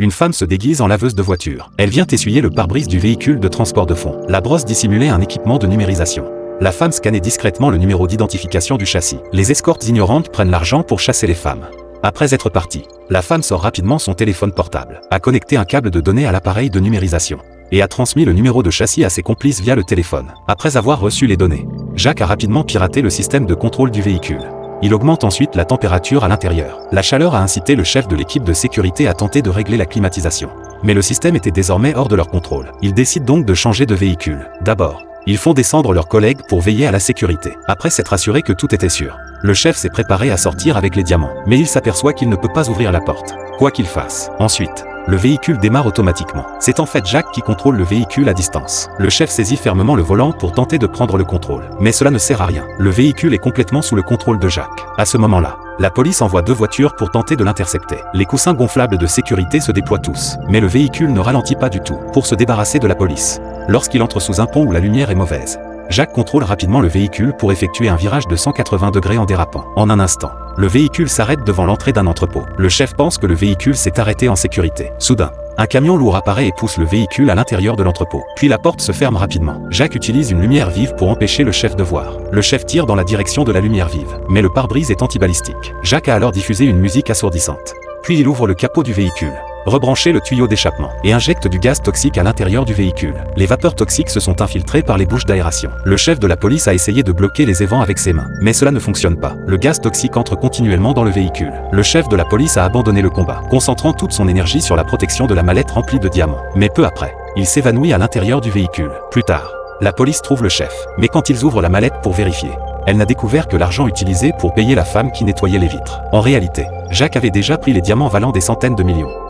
Une femme se déguise en laveuse de voiture. Elle vient essuyer le pare-brise du véhicule de transport de fonds. La brosse dissimulait un équipement de numérisation. La femme scannait discrètement le numéro d'identification du châssis. Les escortes ignorantes prennent l'argent pour chasser les femmes. Après être partie, la femme sort rapidement son téléphone portable, a connecté un câble de données à l'appareil de numérisation et a transmis le numéro de châssis à ses complices via le téléphone. Après avoir reçu les données, Jacques a rapidement piraté le système de contrôle du véhicule. Il augmente ensuite la température à l'intérieur. La chaleur a incité le chef de l'équipe de sécurité à tenter de régler la climatisation. Mais le système était désormais hors de leur contrôle. Ils décident donc de changer de véhicule. D'abord, ils font descendre leurs collègues pour veiller à la sécurité. Après s'être assuré que tout était sûr, le chef s'est préparé à sortir avec les diamants. Mais il s'aperçoit qu'il ne peut pas ouvrir la porte, quoi qu'il fasse. Ensuite, le véhicule démarre automatiquement. C'est en fait Jacques qui contrôle le véhicule à distance. Le chef saisit fermement le volant pour tenter de prendre le contrôle. Mais cela ne sert à rien. Le véhicule est complètement sous le contrôle de Jacques. À ce moment-là, la police envoie 2 voitures pour tenter de l'intercepter. Les coussins gonflables de sécurité se déploient tous. Mais le véhicule ne ralentit pas du tout pour se débarrasser de la police. Lorsqu'il entre sous un pont où la lumière est mauvaise, Jacques contrôle rapidement le véhicule pour effectuer un virage de 180 degrés en dérapant. En un instant, le véhicule s'arrête devant l'entrée d'un entrepôt. Le chef pense que le véhicule s'est arrêté en sécurité. Soudain, un camion lourd apparaît et pousse le véhicule à l'intérieur de l'entrepôt. Puis la porte se ferme rapidement. Jacques utilise une lumière vive pour empêcher le chef de voir. Le chef tire dans la direction de la lumière vive, mais le pare-brise est antibalistique. Jacques a alors diffusé une musique assourdissante. Puis il ouvre le capot du véhicule, rebrancher le tuyau d'échappement et injecte du gaz toxique à l'intérieur du véhicule. Les vapeurs toxiques se sont infiltrées par les bouches d'aération. Le chef de la police a essayé de bloquer les évents avec ses mains, mais cela ne fonctionne pas. Le gaz toxique entre continuellement dans le véhicule. Le chef de la police a abandonné le combat, concentrant toute son énergie sur la protection de la mallette remplie de diamants. Mais peu après, il s'évanouit à l'intérieur du véhicule. Plus tard, la police trouve le chef, mais quand ils ouvrent la mallette pour vérifier, elle n'a découvert que l'argent utilisé pour payer la femme qui nettoyait les vitres. En réalité, Jacques avait déjà pris les diamants valant des centaines de millions.